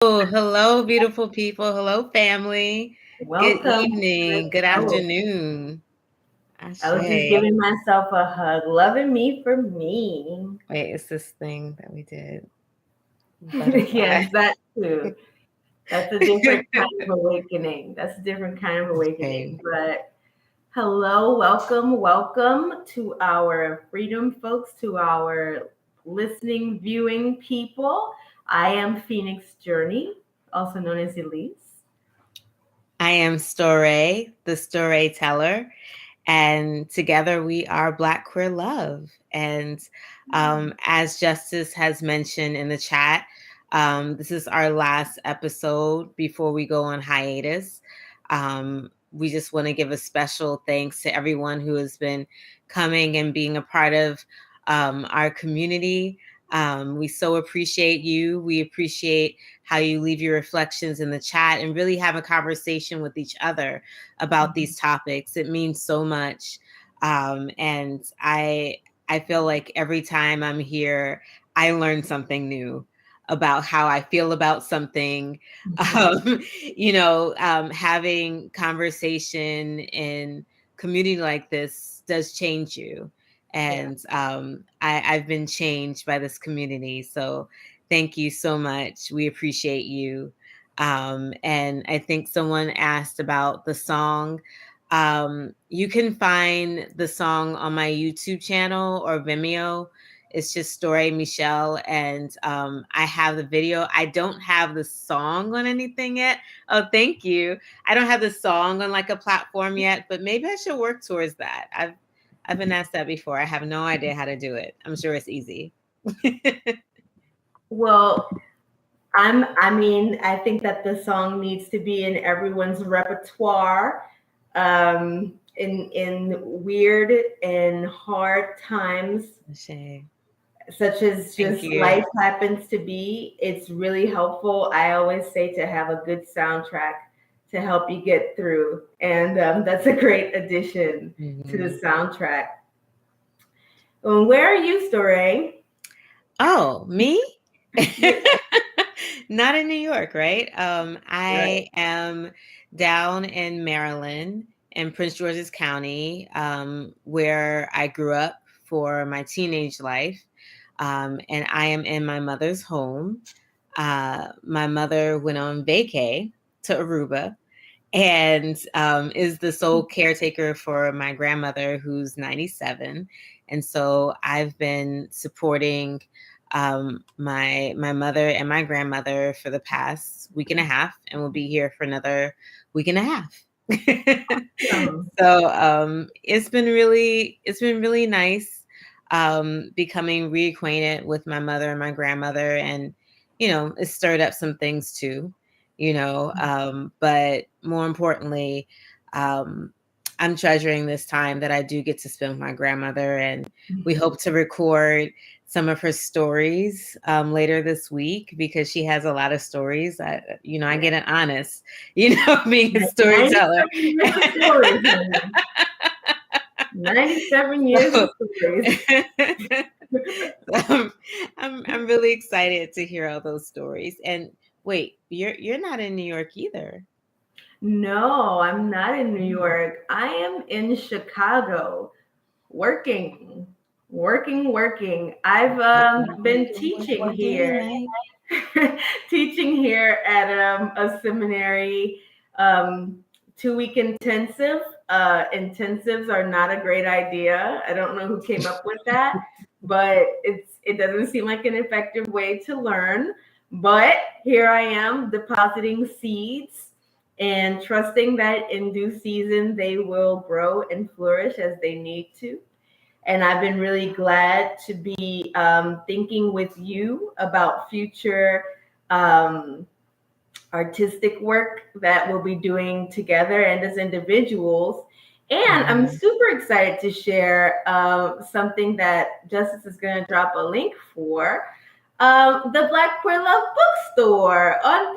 Oh, hello, beautiful people. Hello, family. Good Welcome to the evening. Good show. afternoon. I was just Ashe. giving myself a hug, loving me for me. Wait, it's this thing that we did. Butterfly. Yes, that too. That's a different kind of awakening. That's a different kind of awakening. Okay. But hello, welcome to our freedom folks, to our listening, viewing people. I am Phoenix Journey, also known as Elise. I am Storey, the storyteller, and together we are Black Queer Love. And as Justice has mentioned in the chat, this is our last episode before we go on hiatus. We just want to give a special thanks to everyone who has been coming and being a part of our community. We so appreciate you. We appreciate how you leave your reflections in the chat and really have a conversation with each other about these topics. It means so much. And I feel like every time I'm here, I learn something new about how I feel about something. Having conversation in community like this does change you. And I've been changed by this community. So thank you so much. We appreciate you. And I think someone asked about the song. You can find the song on my YouTube channel or Vimeo. It's just Story Michelle, and I have the video. I don't have the song on anything yet. Oh, thank you. I don't have the song on like a platform yet, but maybe I should work towards that. I've been asked that before. I have no idea how to do it. I'm sure it's easy. Well, I think that the song needs to be in everyone's repertoire. In weird and hard times, Shame. such as Thank just you. life happens to be, it's really helpful. I always say to have a good soundtrack to help you get through, and that's a great addition to the soundtrack. Where are you, Story? Oh, me? Yeah, Not in New York, right? right. I am down in Maryland in Prince George's County, where I grew up for my teenage life. And I am in my mother's home. My mother went on vacay to Aruba and is the sole caretaker for my grandmother, who's 97. And so I've been supporting my mother and my grandmother for the past week and a half, and we'll be here for another week and a half. So it's been really nice becoming reacquainted with my mother and my grandmother, and it stirred up some things too, but more importantly, um, I'm treasuring this time that I do get to spend with my grandmother, and we hope to record some of her stories later this week because she has a lot of stories. I get it honest, being a storyteller. 97 years of stories, honey. 97 years of So, stories. I'm really excited to hear all those stories. And wait, you're not in New York either. No, I'm not in New York. I am in Chicago working, working. I've been teaching What day here, night? teaching here at a seminary, um, 2 week intensive. Intensives are not a great idea. I don't know who came up with that, but it doesn't seem like an effective way to learn. But here I am depositing seeds and trusting that in due season they will grow and flourish as they need to. And I've been really glad to be thinking with you about future um, artistic work that we'll be doing together and as individuals. And I'm Mhm. super excited to share something that Justice is going to drop a link for. The Black Queer Love Bookstore on Yay!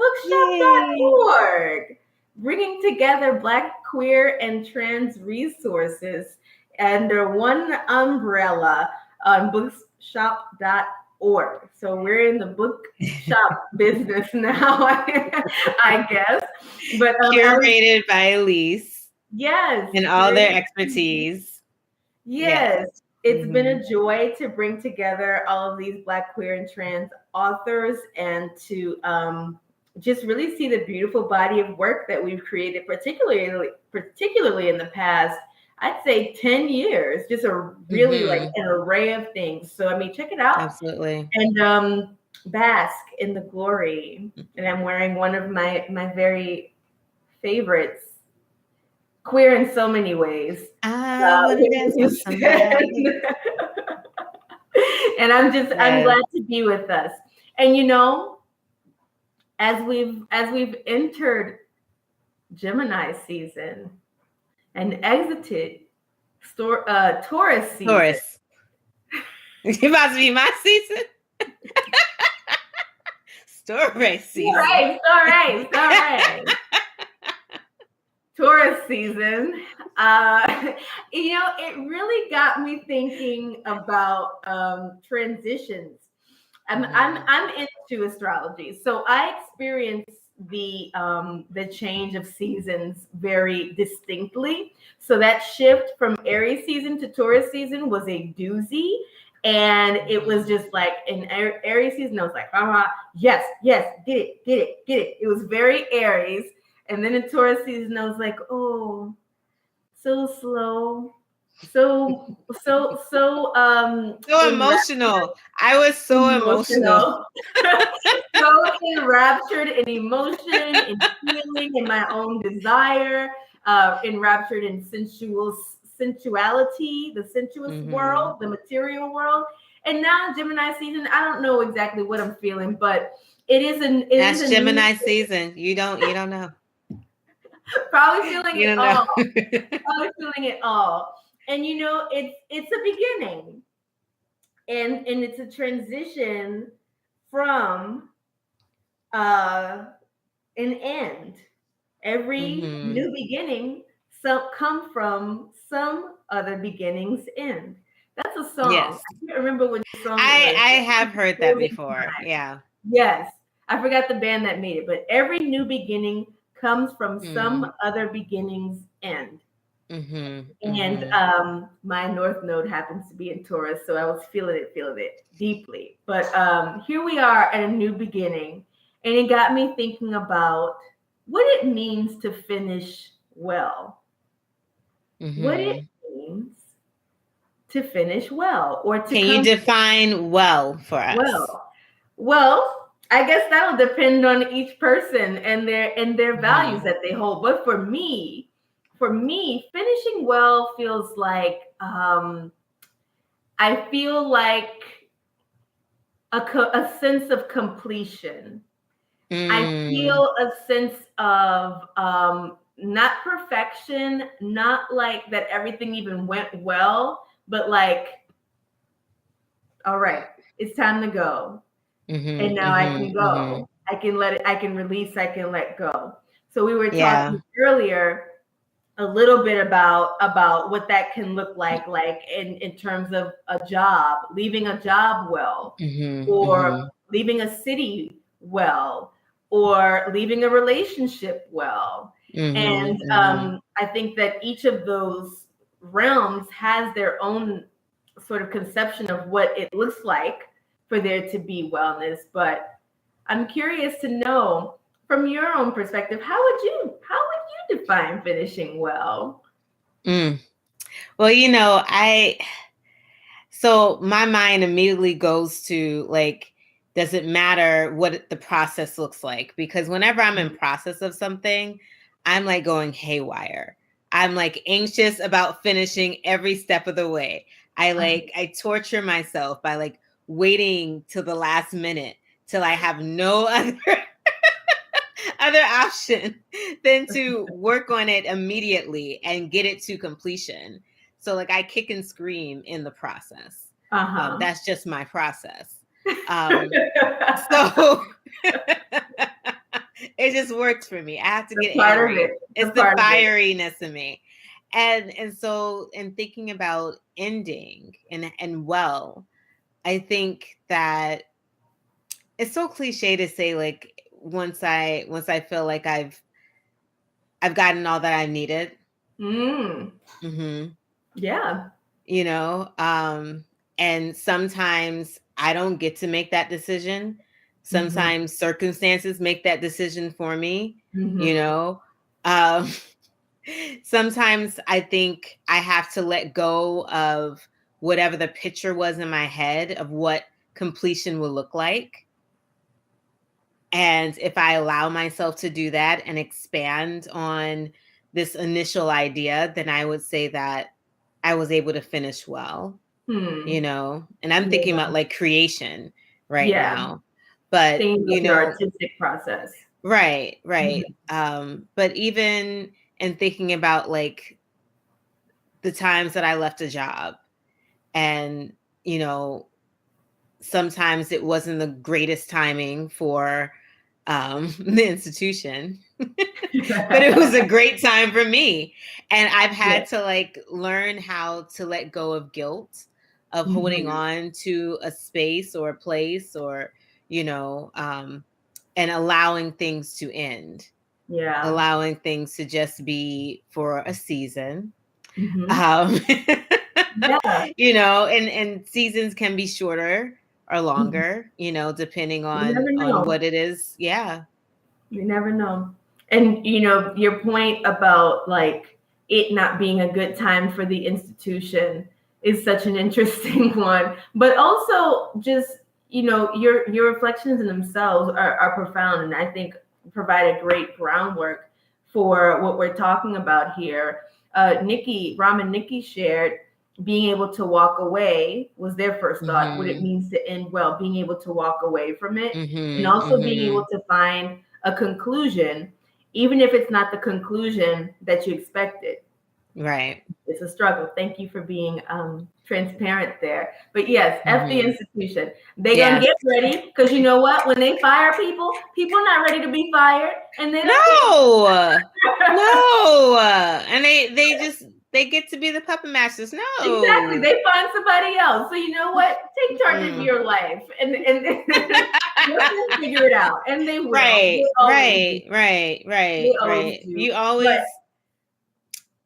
bookshop.org, bringing together Black, queer, and trans resources under one umbrella on bookshop.org. org. So we're in the bookshop business now, I guess. But I was Curated by Elise yes, and all their expertise. Yes. yes. It's been Mhm. a joy to bring together all of these Black, queer, and trans authors and to just really see the beautiful body of work that we've created, particularly in the past, I'd say 10 years, just a really like Mhm. an array of things. So, I mean, check it out Absolutely. and bask in the glory. And I'm wearing one of my very favorites, queer in so many ways. I wanna Whitney dance with somebody. Houston. And I'm Yes. glad to be with us. And as we've entered Gemini season and exited Taurus season. Taurus. You about to be my season? Story All season. right, all right, all right. Taurus season. Uh, it really got me thinking about transitions. I'm into astrology, so I experience the change of seasons very distinctly. So that shift from Aries season to Taurus season was a doozy, and it was just like in Aries season, I was like, yes, yes, get it, get it, get it. It was very Aries, and then in Taurus season, I was like, oh, so slow, so So enraptured, emotional. I was so emotional. emotional, so enraptured in emotion, in feeling, in my own desire, enraptured in sensuality, the sensuous Mhm. world, the material world. And now Gemini season, I don't know exactly what I'm feeling, but it is a That's new, Gemini season. You don't know. probably feeling You it don't all, know. probably feeling it all. And it's a beginning, and it's a transition from an end. Every Mhm. new beginning come from some other beginning's end. That's a song. Yes. I can't remember which song it I was. I have heard that Building before. Time. Yeah. Yes, I forgot the band that made it, but every new beginning comes from some Mm. other beginning's end. Mhm. And Mhm. my North Node happens to be in Taurus, so I was feeling it deeply. But here we are at a new beginning, and it got me thinking about what it means to finish well. What it Mhm. means to finish well, or to Can you come define well for us? well. Well, I guess that'll depend on each person and their values Mhm. that they hold. But for me, finishing well feels like I feel like a sense of completion. I Mm. feel a sense of not perfection, not like that everything even went well, but like, all right, it's time to go. And Mhm. now I Mhm. can Mhm. go. I can let it, I can release, I can let go. So we were talking Yeah. earlier a little bit about what that can look like in terms of a job, leaving a job well, Mhm. or Mhm. leaving a city well, or leaving a relationship well. Mhm. And Mhm. I think that each of those realms has their own sort of conception of what it looks like for there to be wellness. But I'm curious to know from your own perspective, how would you define finishing well? Mm. Well, so my mind immediately goes to like, does it matter what the process looks like? Because whenever I'm in process of something, I'm like going haywire. I'm like anxious about finishing every step of the way. I torture myself by like waiting till the last minute till I have no other option than to work on it immediately and get it to completion. So like I kick and scream in the process. Uh-huh. That's just my process. So it just works for me. I have to The get part of it. angry. The It's the part of it. fieriness in me. And so in thinking about ending and well, I think that it's so cliche to say, like, once I feel like I've gotten all that I needed. Mm, Mhm. yeah. You know, and sometimes I don't get to make that decision. Hmm. Sometimes circumstances make that decision for me, you Hmm. know. Um sometimes I think I have to let go of whatever the picture was in my head of what completion will look like. And if I allow myself to do that and expand on this initial idea, then I would say that I was able to finish well, Hmm. and I'm thinking Yeah. about like creation right Yeah. now. But, Things of your artistic process. right, right. Mhm. But even in thinking about like the times that I left a job and, you know, sometimes it wasn't the greatest timing for the institution, but it was a great time for me. And I've Yeah. had to like learn how to let go of guilt of holding Hmm. on to a space or a place or, you know, and allowing things to end, Yeah. allowing things to just be for a season. Hmm. Um, Yeah. and seasons can be shorter or Mhm. longer, depending You on never on know. what it is. Yeah. You never know. And your point about like it not being a good time for the institution is such an interesting one. But also just, your reflections in themselves are profound and I think provide a great groundwork for what we're talking about here. Ram and Nikki shared being able to walk away was their first thought, what it Mhm. means to end well, being able to walk away from it, and Mhm. also being able Mhm. to find a conclusion, even if it's not the conclusion that you expected. Right. It's a struggle. Thank you for being transparent there. But yes, F the Mhm. institution. They're gonna Yes. get ready because you know what? When they fire people, people are not ready to be fired, and they don't No. get No. And they get to be the puppet masters. exactly. No. They find somebody else. So you know what? Take charge of Mm-mm. your life and let them figure it out. And they will. They Right. always do. Right. Right. They Right. always Right. do. You But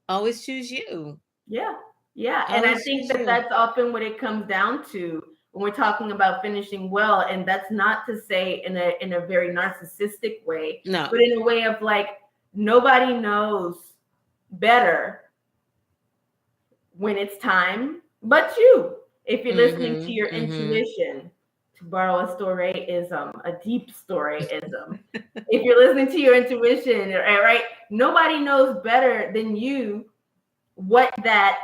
always choose you. yeah, yeah. And I Always think choose that you. that's often what it comes down to when we're talking about finishing well. And that's not to say in a very narcissistic way, No. but in a way of like nobody knows better when it's time but you. If you're listening to Mhm. your Mhm. intuition, to borrow a storyism, a deep storyism, if you're listening to your intuition, right, nobody knows better than you what that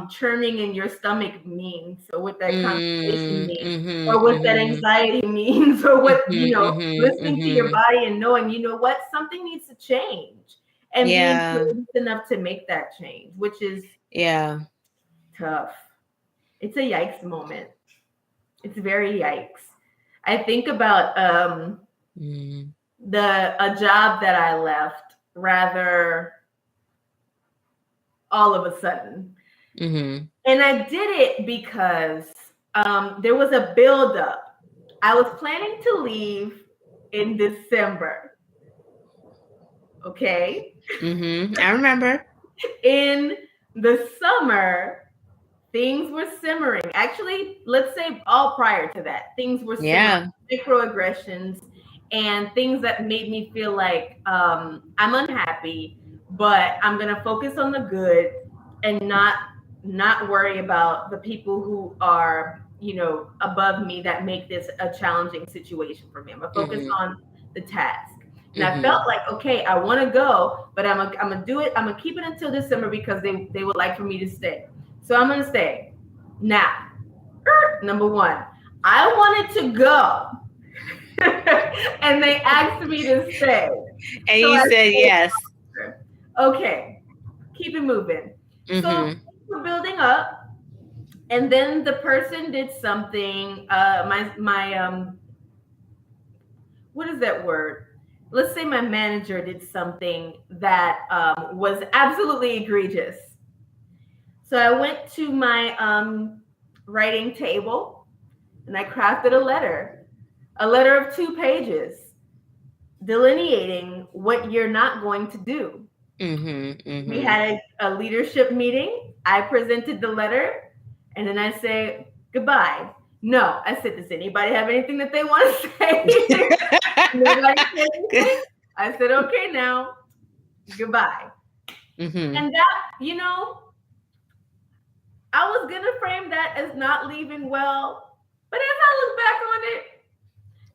churning in your stomach means, or what that constipation Mm. means, Mhm. or what that Mhm. anxiety means, or what, Mhm. Mhm. listening to your Mhm. body and knowing, what, something needs to change, and being Yeah. courageous enough to make that change, which is Yeah. tough. It's a yikes moment. It's very yikes. I think about Mm. the a job that I left rather all of a sudden. Mhm. And I did it because there was a buildup. I was planning to leave in December. Okay. Mhm. I remember. In the summer, things were simmering. Actually, let's say all prior to that, things were simmering, Yeah. microaggressions, and things that made me feel like I'm unhappy, but I'm gonna focus on the good and not worry about the people who are above me that make this a challenging situation for me. I'm gonna focus Mhm. on the task. And I felt Mhm. like, okay, I want to go, but I'm gonna do it. I'm gonna keep it until December because they would like for me to stay. So I'm gonna stay. Now, number one, I wanted to go, and they asked me to stay. And So you I said stayed yes. longer. Okay, keep it moving. So Mhm. things were building up, and then the person did something. My what is that word? Let's say my manager did something that was absolutely egregious. So I went to my writing table, and I crafted a letter of 2 pages delineating what you're not going to do. We had a leadership meeting. I presented the letter, and then I say goodbye. No, I said, does anybody have anything that they want to say? Nobody said anything. I said, okay, now goodbye. And that, I was gonna frame that as not leaving well, but as I look back on it,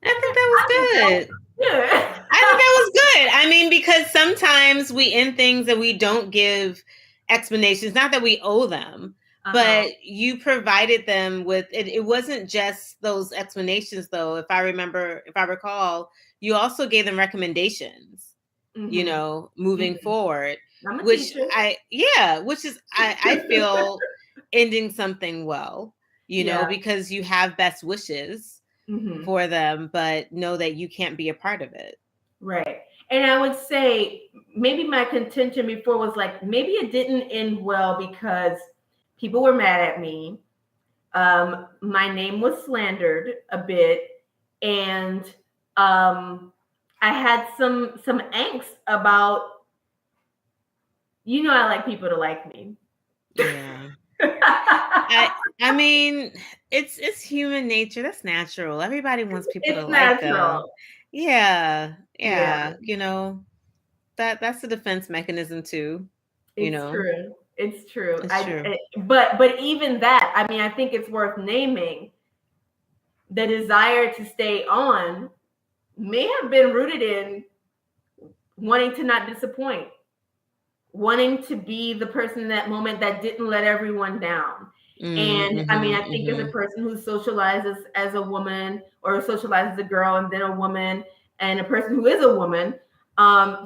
I think that was I think that was good. good. I think that was good. I mean, because sometimes we end things and we don't give explanations, not that we owe them, but you provided them with it. It wasn't just those explanations, though. If I recall, you also gave them recommendations, moving forward, I'm a which teacher. I feel ending something well, Yeah. because you have best wishes for them, but know that you can't be a part of it. Right. And I would say maybe my contention before was like, maybe it didn't end well because people were mad at me. My name was slandered a bit, and I had some angst about, I like people to like me. Yeah. I mean, it's human nature. That's natural. Everybody wants people to It's like them. natural. Yeah. Yeah. Yeah. That's a defense mechanism too. It's true. It's true. It's true. But even that, I mean, I think it's worth naming. The desire to stay on may have been rooted in wanting to not disappoint, wanting to be the person in that moment that didn't let everyone down. And I mean, I think as a person who socializes as a woman or socializes as a girl and then a woman and a person who is a woman,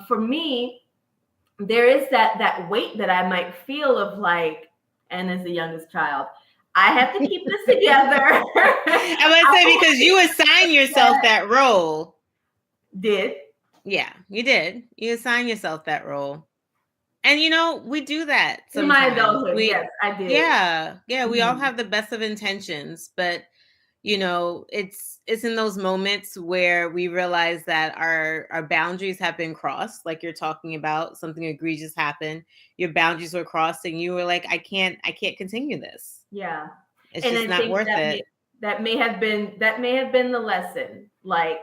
for me, there is that weight that I might feel of like, and as the youngest child, I have to keep this together. I would say because you assign yourself that role. Did. Yeah, you did. You assign yourself that role. And we do that In my sometimes. adulthood, yes, I did. Yeah, we all have the best of intentions, but it's in those moments where we realize that our boundaries have been crossed, like you're talking about. Something egregious happened, your boundaries were crossed, and you were like, I can't continue this. Yeah. It's And just I not think worth it. that may have been the lesson. Like,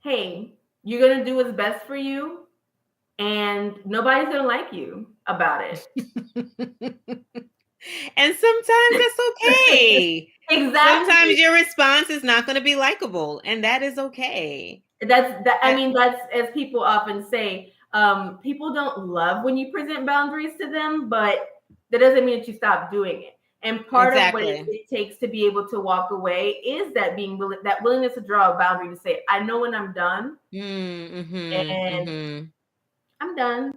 hey, you're gonna do what's best for you, and nobody's gonna like you about it. And sometimes that's okay. Exactly. Sometimes your response is not going to be likable, and that is okay. I mean, that's, as people often say, people don't love when you present boundaries to them, but that doesn't mean that you stop doing it. And part of what it takes to be able to walk away is that that willingness to draw a boundary, to say, I know when I'm done, and I'm done.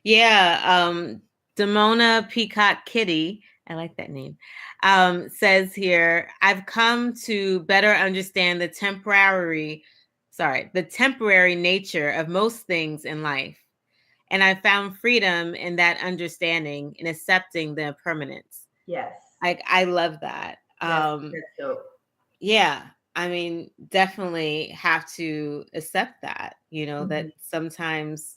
Yeah. Demona Peacock Kitty, I like that name, says here, I've come to better understand the temporary nature of most things in life. And I found freedom in that understanding and accepting the impermanence. Yes. I love that. That's dope. Yeah. I mean, definitely have to accept that, that sometimes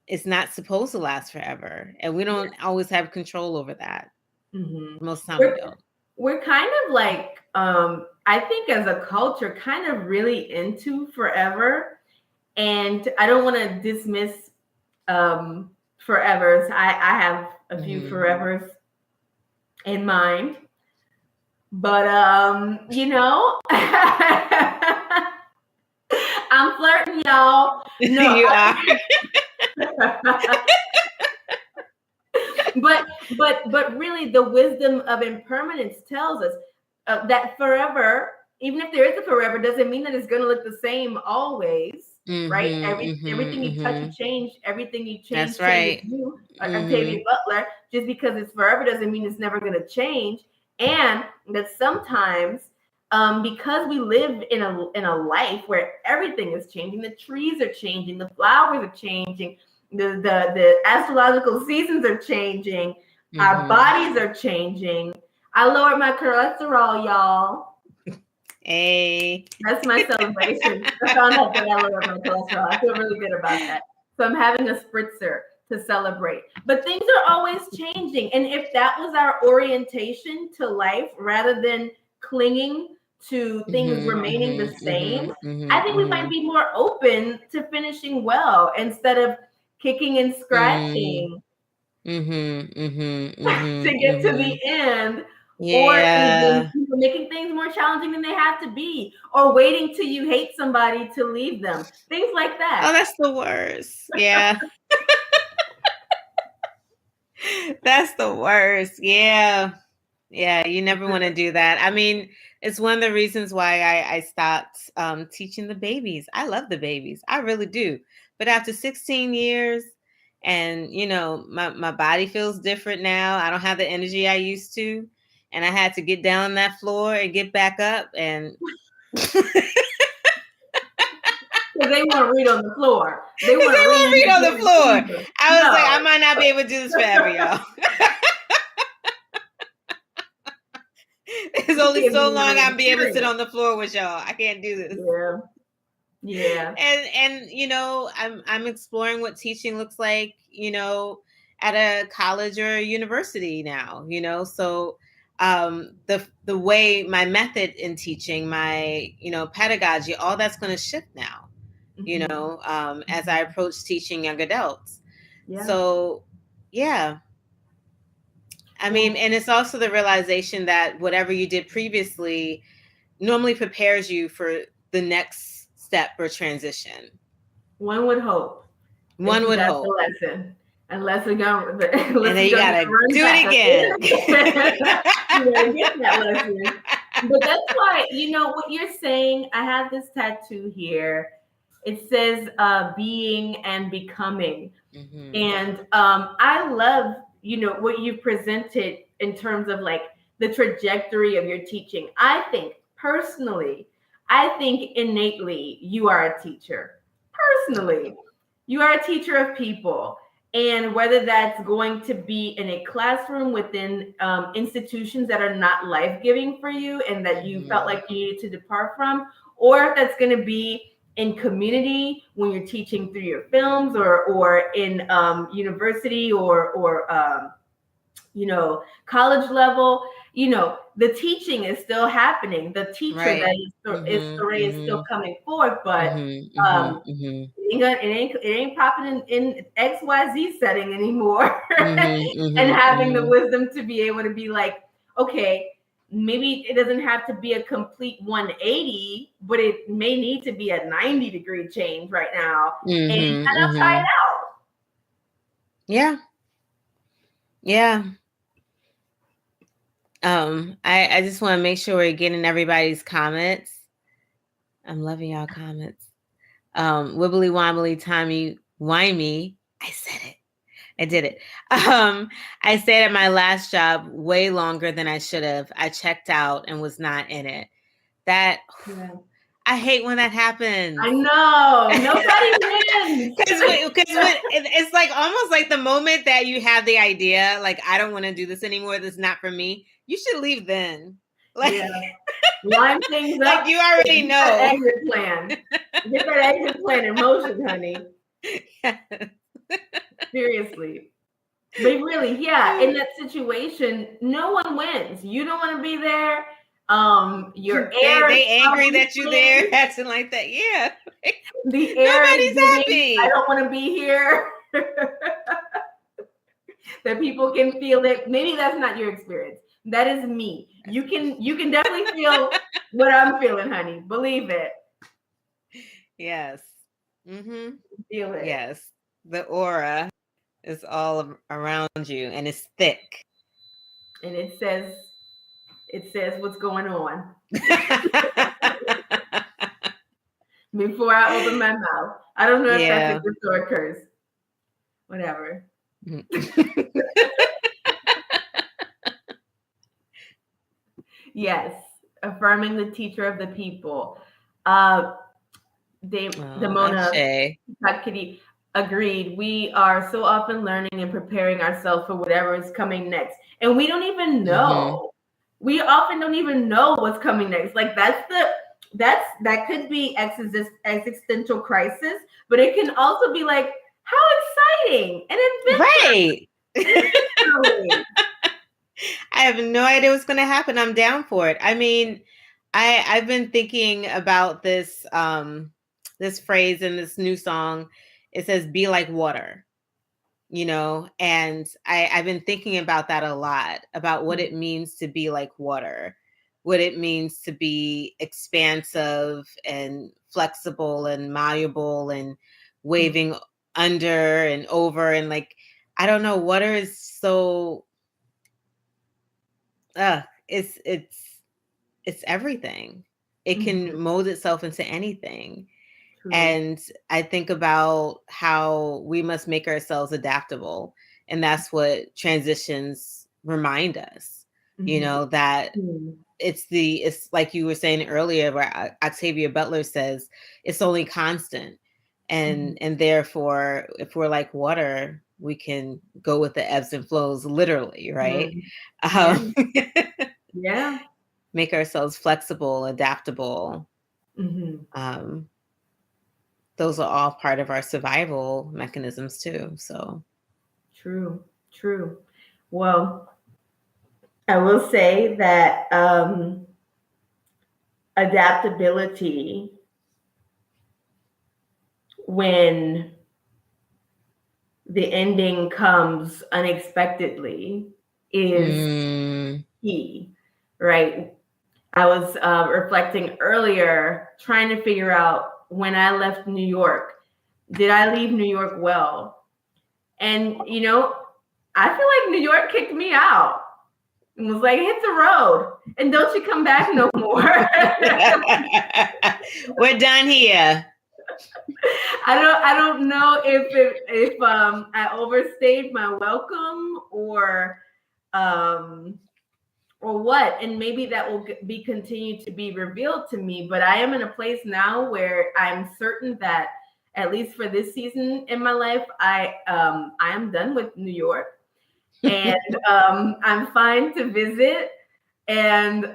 it's not supposed to last forever. And we don't always have control over that. Most of the time we don't. We're kind of like, I think as a culture, kind of really into forever. And I don't want to dismiss forevers. I have a few forevers in mind. But I'm flirting, y'all. No. You are. but really, the wisdom of impermanence tells us that forever, even if there is a forever, doesn't mean that it's going to look the same always, right? Everything you touch, you change. Everything you change, That's right. changes you. Octavia Butler. Just because it's forever doesn't mean it's never going to change, and that sometimes. Because we live in a life where everything is changing, the trees are changing, the flowers are changing, the astrological seasons are changing. Our Mm-hmm. bodies are changing. I lowered my cholesterol, y'all. Hey. That's my celebration. I found out that I lowered my cholesterol. I feel really good about that. So I'm having a spritzer to celebrate. But things are always changing. And if that was our orientation to life, rather than clinging to things Mm-hmm, remaining the mm-hmm, same, mm-hmm, I think we mm-hmm, might be more open to finishing well instead of kicking and mm-hmm, scratching mm-hmm, mm-hmm, to mm-hmm, get to mm-hmm. the end, or Yeah. even making things more challenging than they have to be, or waiting till you hate somebody to leave them. Things like Oh, that. that's the worst. Yeah. That's the worst. Yeah. Yeah. You never want to do that. I mean, it's one of the reasons why I stopped teaching the babies. I love the babies. I really do. But after 16 years, and my body feels different now. I don't have the energy I used to. And I had to get down on that floor and get back up. And Because they want to read on the floor. They because want they to won't read read on the during floor. season. I was like, I No. might not be able to do this forever, y'all. It's You only can't be so long learning, I'll be able to sit period. on the floor with y'all. I can't do this. Yeah. Yeah. And I'm exploring what teaching looks like, at a college or a university now, so the way my method in teaching, my pedagogy, all that's going to shift now, Mm-hmm. as I approach teaching young adults. Yeah. So yeah, I mean, Well, and it's also the realization that whatever you did previously normally prepares you for the next step or transition. one would hope that One you would got the hope. lesson. Unless we're gonna And unless then we're you gonna gotta run do it back. again. You gotta get that lesson. But that's why, what you're saying. I have this tattoo here. It says being and becoming. Mm-hmm. And I love, what you presented in terms of like the trajectory of your teaching. I think personally, I think innately you are a teacher. Personally, you are a teacher of people. And whether that's going to be in a classroom within institutions that are not life giving for you and that you felt Mm-hmm. like you needed to depart from, or if that's going to be in community when you're teaching through your films, or in university, or college level, the teaching is still happening. The teacher that Right. is Mm-hmm. Story is still Mm-hmm. coming forth, but Mm-hmm. Mm-hmm. um, Mm-hmm. it ain't popping in XYZ setting anymore. Mm-hmm. And Mm-hmm. having the Mm-hmm. wisdom to be able to be like, okay, maybe it doesn't have to be a complete 180, but it may need to be a 90-degree change right now. And Mm-hmm. I'll try it Mm-hmm. out. Yeah. Yeah. I just want to make sure we're getting everybody's comments. I'm loving y'all comments. Wibbly wobbly timey wimey. I said it. I did it. I stayed at my last job way longer than I should have. I checked out and was not in it. That Yeah. I hate when that happens. I know. Nobody wins. Because it's like almost like the moment that you have the idea, like I don't want to do this anymore. This is not for me. You should leave then. Like, Yeah. Line things like up. you already Get that know. exit plan. Get that exit plan in motion, honey. Seriously. But really, yeah, in that situation, no one wins. You don't want to be there. Your air is They angry probably that you there, saying, acting like that. Yeah. the air is Nobody's giving, I happy. don't want to be here. That people can feel it. Maybe that's not your experience. That is me. You can definitely feel what I'm feeling, honey. Believe it. Yes. Mm-hmm. Feel it. Yes. The aura is all around you and it's thick. And it says what's going on before I open my mouth. I don't know if that's a Yeah. gift or a curse. Whatever. Yes. Affirming the teacher of the people. Oh, Damona Ashe. Kakiri. Agreed. We are so often learning and preparing ourselves for whatever is coming next. And we don't even Mhm. know. We often don't even know what's coming next. Like that could be existential crisis, but it can also be like, how exciting and Right. adventurous. I have no idea what's going to happen. I'm down for it. I mean, I've been thinking about this phrase in this new song. It says be like water, and I've been thinking about that a lot, about what it means to be like water, what it means to be expansive and flexible and malleable and waving under and over, and like, I don't know, water is so uh it's everything. It can Mhm. mold itself into anything. True. And I think about how we must make ourselves adaptable. And that's what transitions remind us, Mhm. that Mhm. it's like you were saying earlier, where Octavia Butler says it's only constant. Mhm. And therefore, if we're like water, we can go with the ebbs and flows, literally, right? Mhm. Yeah. Um, Yeah. make ourselves flexible, adaptable. Mhm. Um, those are all part of our survival mechanisms too. So, True. True. Well, I will say that adaptability when the ending comes unexpectedly is mm, key, right? I was reflecting earlier, trying to figure out when I left New York, did I leave New York well? And, I feel like New York kicked me out and was like, hit the road and don't you come back no more. we're done here. I don't know if I overstayed my welcome um or what, and maybe that will be continued to be revealed to me, but I am in a place now where I'm certain that at least for this season in my life, I am done with New York, and I'm fine to visit and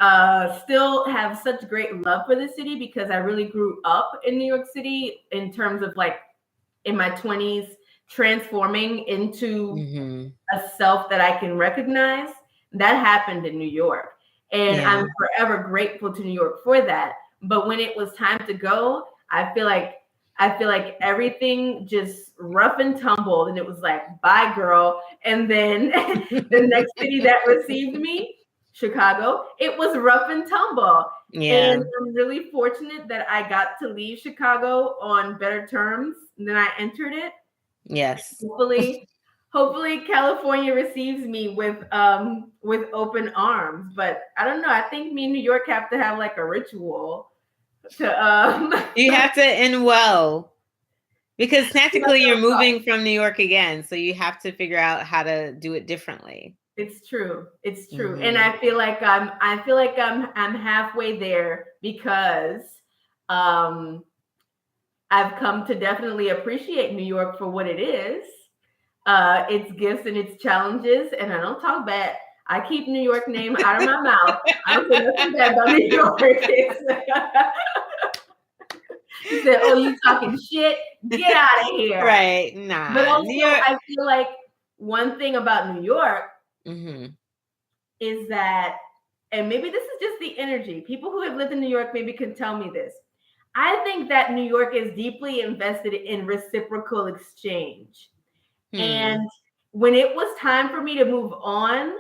still have such great love for the city because I really grew up in New York City in terms of like in my 20s transforming into Mm-hmm. a self that I can recognize. That happened in New York. And Yeah. I'm forever grateful to New York for that. But when it was time to go, I feel like everything just rough and tumbled and it was like, bye girl. And then the next city that received me, Chicago, it was rough and tumble. And Yeah. I'm really fortunate that I got to leave Chicago on better terms than I entered it. Yes. Hopefully California receives me with open arms. But I don't know. I think me and New York have to have like a ritual to You have to end well, because technically you're moving from New York again, so you have to figure out how to do it differently. It's true. It's true. And Mm-hmm. I feel like I'm halfway there because um I've come to definitely appreciate New York for what it is, its gifts and its challenges. And I don't talk bad. I keep New York name out of my mouth. I don't say nothing bad about New York. You said, "Oh, you talking shit? Get out of here." Right. But Nah. New also, York. I feel like one thing about New York Mm-hmm. is that, and maybe this is just the energy. People who have lived in New York maybe can tell me this. I think that New York is deeply invested in reciprocal exchange. And Hmm. when it was time for me to move on,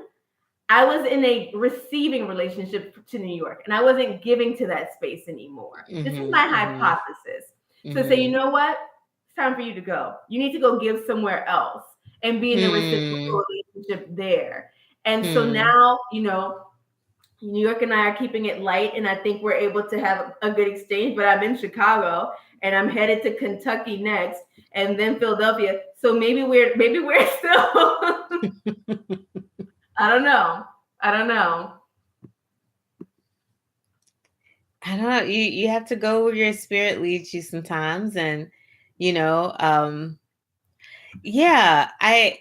I was in a receiving relationship to New York and I wasn't giving to that space anymore. This is Mm-hmm. my Mm-hmm. hypothesis. So say, you Mm-hmm. know what? It's time for you to go. You need to go give somewhere else and be in the Hmm. reciprocal relationship there. And so Hmm. now, New York and I are keeping it light, and I think we're able to have a good exchange. But I'm in Chicago, and I'm headed to Kentucky next, and then Philadelphia. So maybe we're still. I don't know. I don't know. I don't know. You have to go where your spirit leads you sometimes, and you know, um, Yeah, I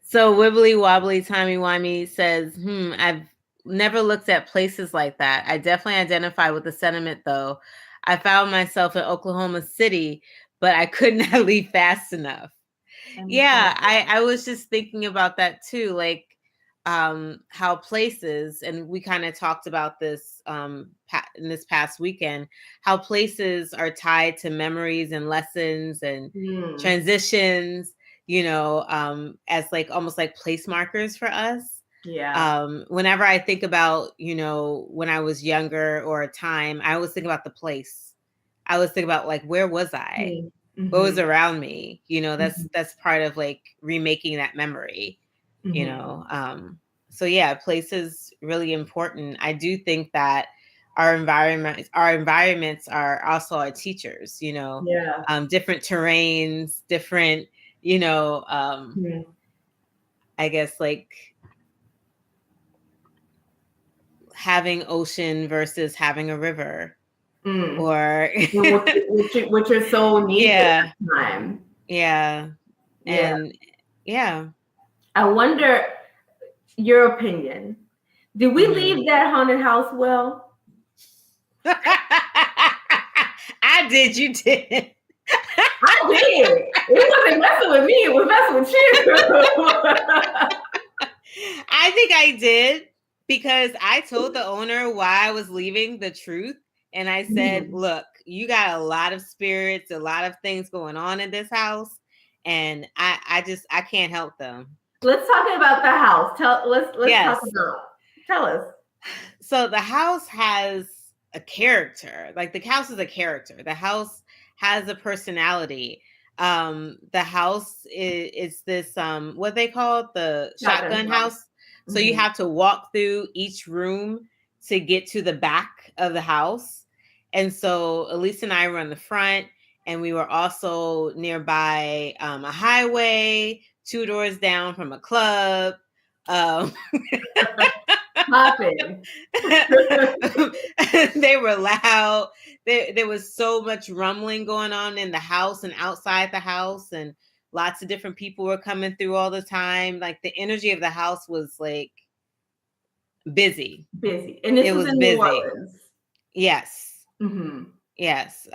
So Wibbly Wobbly Timey Wimey says, I've never looked at places like that. I definitely identify with the sentiment though. I found myself in Oklahoma City, but I could not leave fast enough. Yeah, I was just thinking about that too, like how places, and we kind of talked about this in this past weekend, how places are tied to memories and lessons and transitions, as like almost like place markers for us. Yeah. Whenever I think about, when I was younger or a time, I always think about the place. I always think about like, where was I? What was Mm-hmm. around me? Mm-hmm. That's part of like remaking that memory, you Mm-hmm. know. So yeah, place is really important. I do think that our environments are also our teachers, Yeah. different terrains, different, you know, Mm-hmm. I guess like having ocean versus having a river Mm. or And which are so needed at yeah, the time. yeah. Yeah. And yeah. I wonder your opinion. Did we Mhm. leave that haunted house well? I did, you did. I did. It wasn't messing with me. It was messing with you. I think I did because I told the owner why I was leaving the truth. And I said, Mhm. look, you got a lot of spirits, a lot of things going on in this house. And I can't help them. Let's talk about the house. Let's talk Yes. about. Tell us. So the house has a character. Like the house is a character. The house has a personality. The house is this what they call it, the Shotgun shotgun house. house. So you Mhm. have to walk through each room to get to the back of the house. And so Elise and I were on the front, and we were also nearby a highway, two doors down from a club. Um, Popping. they were loud. There was so much rumbling going on in the house and outside the house, and lots of different people were coming through all the time. Like the energy of the house was like busy. Busy. And this It was was in New busy. Orleans. Yes. Hmm. Yes.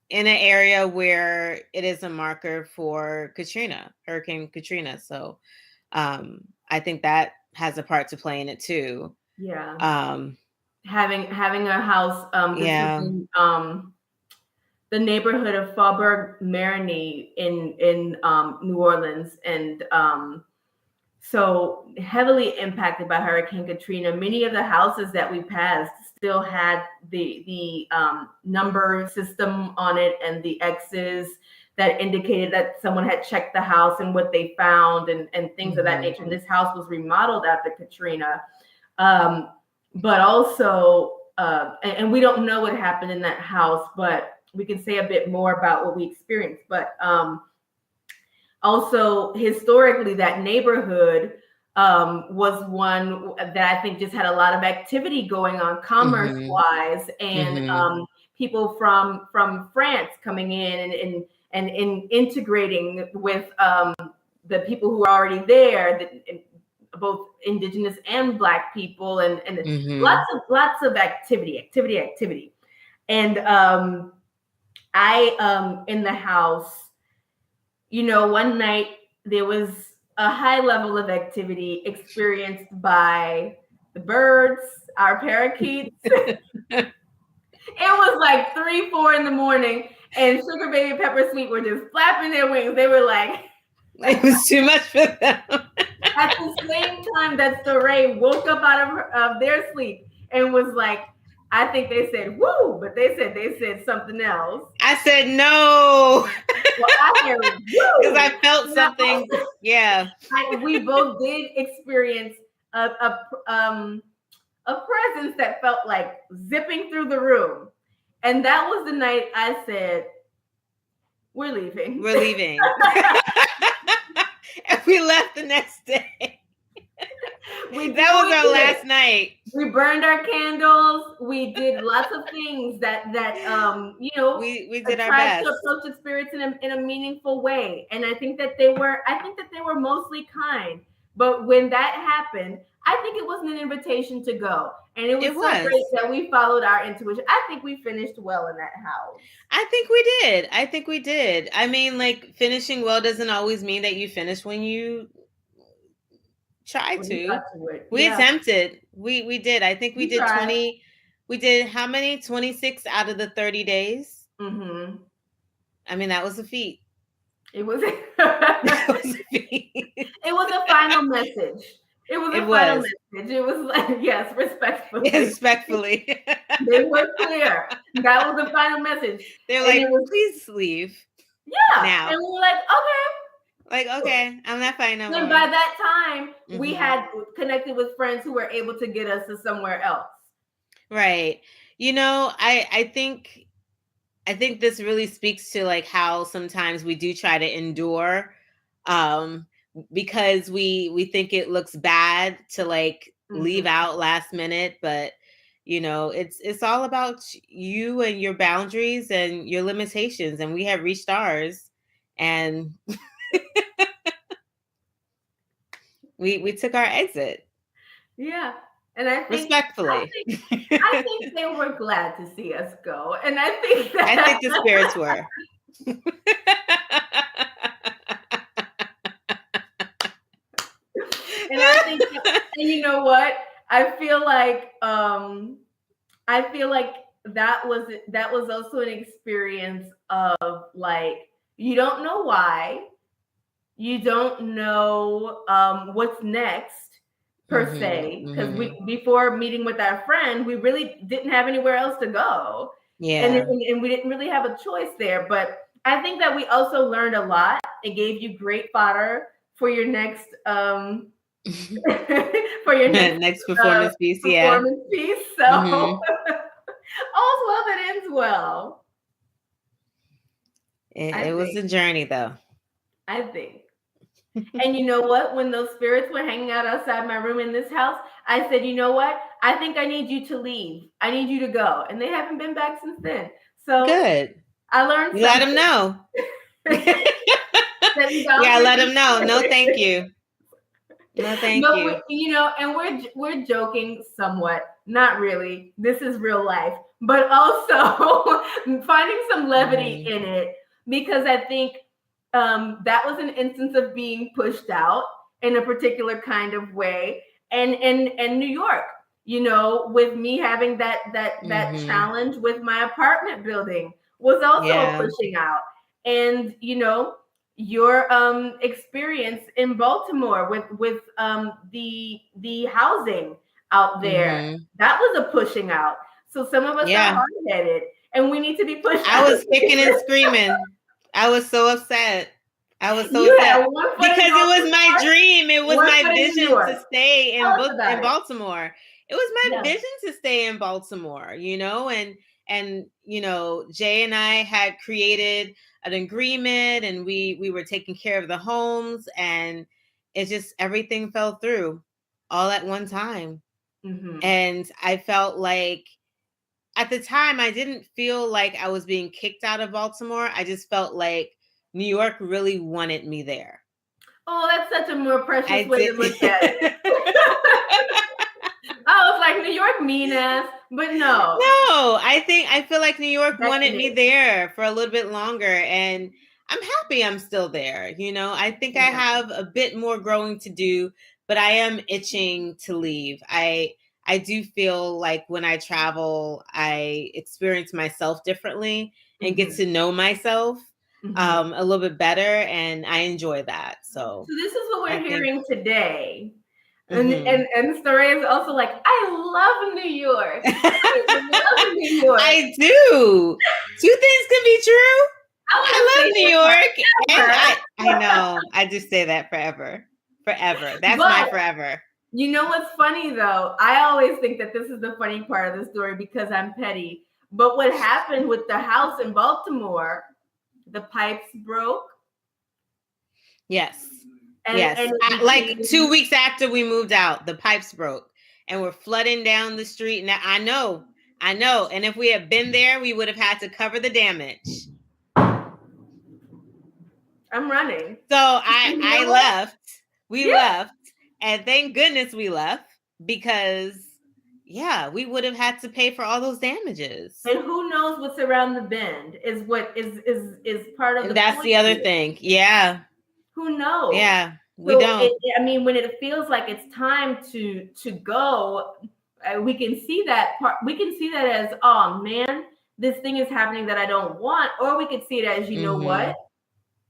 In an area where it is a marker for Katrina, Hurricane Katrina. So I think that has a part to play in it too. Yeah. Um, Having a house. This was yeah. in the neighborhood of Faubourg Marigny in New Orleans, and so heavily impacted by Hurricane Katrina. Many of the houses that we passed still had the number system on it and the X's that indicated that someone had checked the house and what they found and things of that Mm-hmm. nature. And this house was remodeled after Katrina, um, but also and we don't know what happened in that house, but we can say a bit more about what we experienced. But also historically that neighborhood was one that I think just had a lot of activity going on commerce Mm-hmm. wise, and Mm-hmm. people from France coming in and integrating with the people who are already there, both indigenous and black people, and Mm-hmm. lots of activity. And I in the house, one night there was a high level of activity experienced by the birds, our parakeets. It was like 3, 4 in the morning, and Sugar Baby Pepper Sweet were just flapping their wings. They were like, It was too much for them. at the same time that Soray woke up out of their sleep and was like, I think they said woo, but they said something else. I said no Well, I heard because I woo. felt And something. Yeah, we both did experience a presence that felt like zipping through the room. And that was the night I said, we're leaving. we're leaving. And we left the next day. We did That what was we our did. last night. We burned our candles. We did lots of things We did our tried to best. approach the spirits in a meaningful way. And I think that they were mostly kind. But when that happened, I think it wasn't an invitation to go. And it was It so great was. that we followed our intuition. I think we finished well in that house. I think we did. I think we did. I mean, like, finishing well doesn't always mean that you finish when you try When you got to. to it. We Yeah. attempted. We did. I think we We did tried. 20. We did how many? 26 out of the 30 days. Mm-hmm. I mean, that was a feat. It was That was a feat. it was a final message. It was It a final was. message. It was like, yes, Yeah, respectfully. respectfully. They were clear. That was the final message. They're And it like, was, please leave yeah. And now. we were like, Like, okay. okay, I'm not fine no Then by more. that time, we Hmm. had connected with friends who were able to get us to somewhere else. Right. You know, I think this really speaks to like how sometimes we do try to endure um because we think it looks bad to like leave Mm-hmm. out last minute, but you know, it's all about you and your boundaries and your limitations, and we have reached ours, and we took our exit Yeah. And respectfully. I think they were glad to see us go. And I think I that think the spirits were. and I think that, and you know what? I feel like that was also an experience of like you don't know why, you don't know what's next per Mhm, se, because we mhm. before meeting with our friend, we really didn't have anywhere else to go, Yeah. and we didn't really have a choice there. But I think that we also learned a lot. It gave you great fodder for your next for your next Next performance piece, yeah. performance piece. So Mhm. all's well that ends well. I It was think. a journey though. I think. And you know what? When those spirits were hanging out outside my room in this house, I said, you know what? I think I need you to leave. I need you to go. And they haven't been back since then. So Good. I learned You let them something. know. Setting Yeah, boundaries let them is know. No, thank important. you. No, thank But you. and we're joking somewhat. Not really. This is real life. But also finding some levity Mhm. in it because I think that was an instance of being pushed out in a particular kind of way. And New York, with me having that Mhm. challenge with my apartment building was also a Yeah. pushing out. And your experience in Baltimore with the housing out there, Mhm. that was a pushing out. So some of us are Yeah. hard headed, and we need to be pushed I out of was kicking and places. screaming. I was so upset. I was so You had upset one foot in because it was my Baltimore, dream. It was one my foot in New vision York. to stay Tell in us in about it. Baltimore. It was my Yeah. vision to stay in Baltimore, and Jay and I had created an agreement, and we were taking care of the homes, and it just everything fell through all at one time. Mm-hmm. And I felt like at the time I didn't feel like I was being kicked out of Baltimore. I just felt like New York really wanted me there. Oh, that's such a more precious I way to did. look at it. I was like, New York mean ass, but no, No, I feel like New York wanted me definite. there for a little bit longer, and I'm happy I'm still there. I think I Yeah. have a bit more growing to do, but I am itching to leave. I do feel like when I travel, I experience myself differently and get Mm-hmm. to know myself Mm-hmm. a little bit better, and I enjoy that. So So this is what I we're think. hearing today. And Mhm. and and Story is also like, I love New York. I love New York. I do. Two things can be true. I want to I stay love New here York, and forever. I know. I just say that forever. Forever. That's my But forever. you know what's funny though? I always think that this is the funny part of the story because I'm petty. But what happened with the house in Baltimore, the pipes broke Yes. Yes. and it Like became 2 weeks after we moved out, the pipes broke and we're flooding down the street. Now I know. And if we had been there, we would have had to cover the damage. I'm running. So You I know what? left. We Yeah. left. And thank goodness we left because yeah, we would have had to pay for all those damages. And who knows what's around the bend is what is part of And the that's point the other here. thing. Yeah. Who knows? Yeah. We So don't. I mean, when it feels like it's time to go, we can see that part. We can see that as, oh man, this thing is happening that I don't want, or we could see it as, you know what,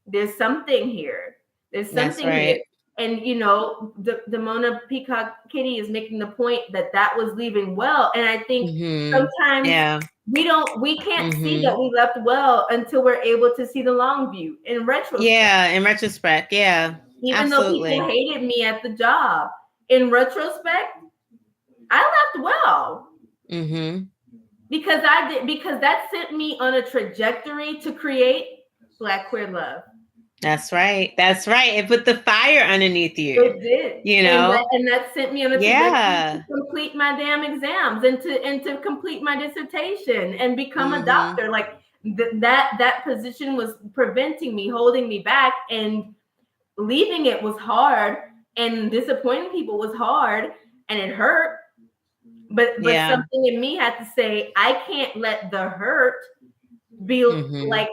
there's something here. There's That's something here. right. And the Mona Peacock Kitty is making the point that was leaving well. And I think sometimes Yeah. we can't see that we left well until we're able to see the long view in retrospect. Yeah, in retrospect, yeah. Even though Absolutely. people hated me at the job, in retrospect, I left well. Because that sent me on a trajectory to create Black Queer Love. That's right. It put the fire underneath you. It did. You know? And that sent me on a trajectory to complete my damn exams and to complete my dissertation and become a doctor. Like that position was preventing me, holding me back, and leaving it was hard, and disappointing people was hard, and it hurt. But something in me had to say, I can't let the hurt be like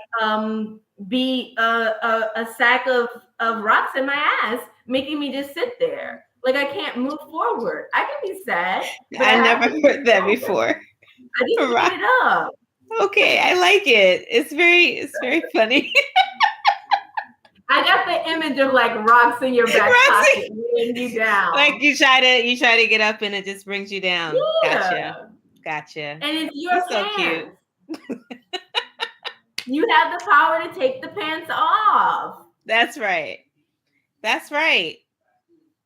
be a sack of rocks in my ass, making me just sit there. Like I can't move forward. I can be sad, but I never heard that before. I just right. Pick it up. Okay, I like it. It's very funny. I got the image of like rocks in your back pocket weighing you down. Like you try to get up and it just brings you down. Yeah. Gotcha. And it's your pants. So cute. You have the power to take the pants off. That's right.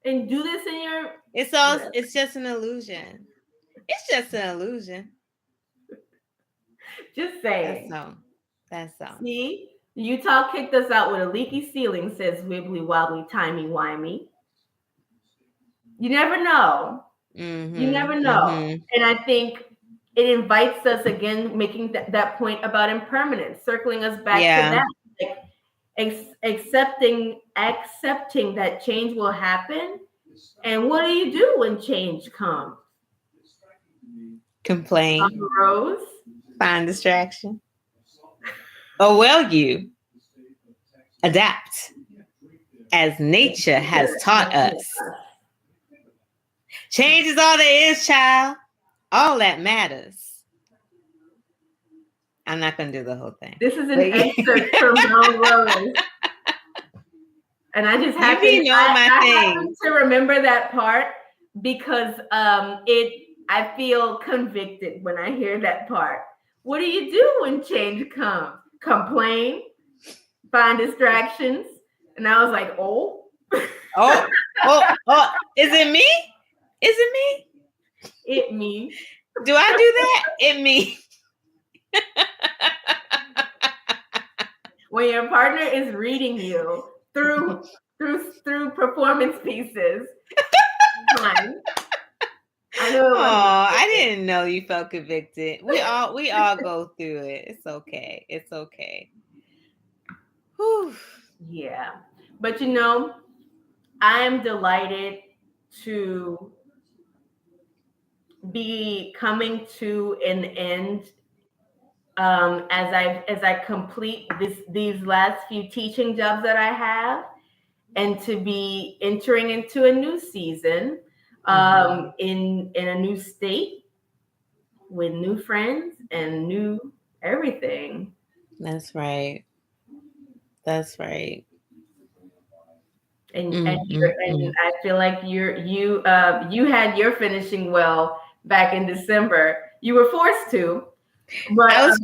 And do this in your. It's just an illusion. It's just an illusion. Just saying. That's all. See, Utah kicked us out with a leaky ceiling, says wibbly wobbly timey wimey. You never know. You never know. And I think it invites us again, making that point about impermanence, circling us back to that. Like, accepting that change will happen. And what do you do when change comes? Complain. Rose. Find distraction. Oh, well, you adapt as nature has taught us. Change is all there is, child. All that matters. I'm not going to do the whole thing. This is an excerpt from Brown Rose. And I just happen to remember that part because I feel convicted when I hear that part. What do you do when change comes? Complain, find distractions. And I was like, oh. Is it me? It me. Do I do that? It me. When your partner is reading you through performance pieces. Fine. I didn't know you felt convicted. We all go through it. It's okay. Whew. Yeah. But I am delighted to be coming to an end as I complete these last few teaching jobs that I have, and to be entering into a new season in a new state with new friends and new everything. That's right. And I feel like you had your finishing well back in December. You were forced to. But I was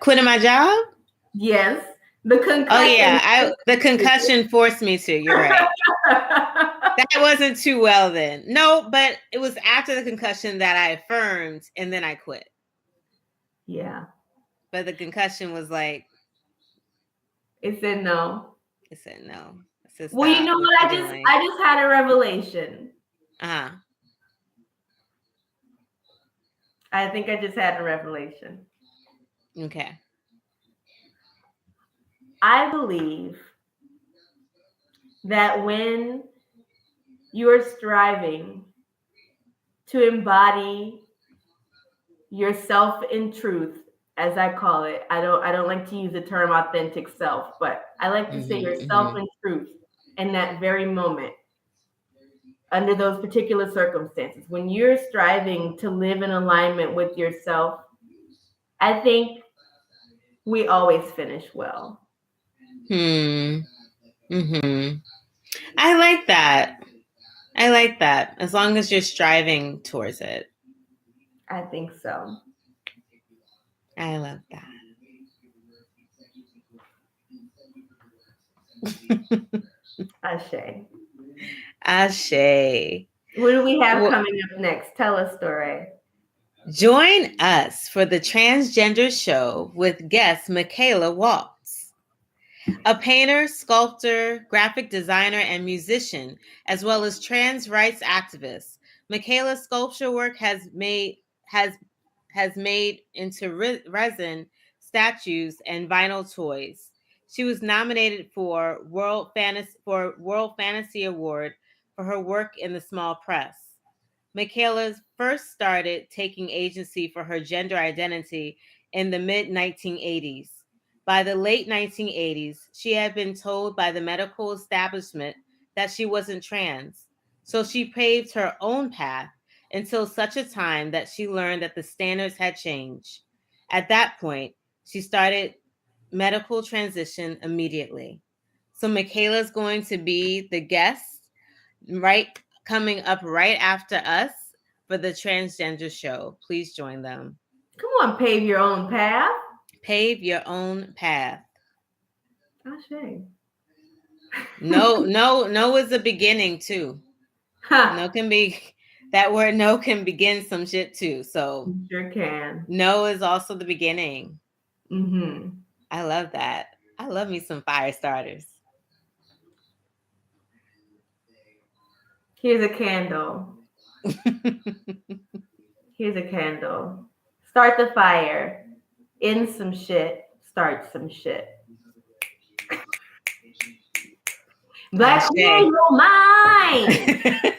quitting my job? Yes. The concussion. Oh yeah, the concussion forced me to. You're right. That wasn't too well then. No, but it was after the concussion that I affirmed and then I quit. Yeah. But the concussion was like, it said no. I said to Well, you stop know what what? you're I just doing. I just had a revelation. Uh-huh. I think I just had a revelation. Okay. I believe that when you're striving to embody yourself in truth, as I call it, I don't like to use the term authentic self, but I like to say Mm-hmm, yourself mm-hmm. in truth in that very moment, under those particular circumstances. When you're striving to live in alignment with yourself, I think we always finish well. Hmm. Mm-hmm. I like that. I like that. As long as you're striving towards it. I think so. I love that. Ashe. Ashe. What do we have Well, coming up next? Tell us, story. join us for the Transgender Show with guest Michaela Waltz, a painter, sculptor, graphic designer, and musician, as well as trans rights activist. Michaela's sculpture work has made into resin statues and vinyl toys. She was nominated for World Fantasy Award for her work in the small press. Michaela first started taking agency for her gender identity in the mid 1980s. By the late 1980s, she had been told by the medical establishment that she wasn't trans. So she paved her own path until such a time that she learned that the standards had changed. At that point, she started medical transition immediately. So Michaela's going to be the guest right coming up right after us for the transgender show. Please join them. Come on, pave your own path. Pave your own path. Ashe. No is the beginning too. Ha. No can be that word no can begin some shit too. So You sure can. no is also the beginning. Mm-hmm. I love that. I love me some fire starters. Here's a candle. Here's a candle. Start the fire. In some shit. Start some shit. Black Ashe. queer, your mind.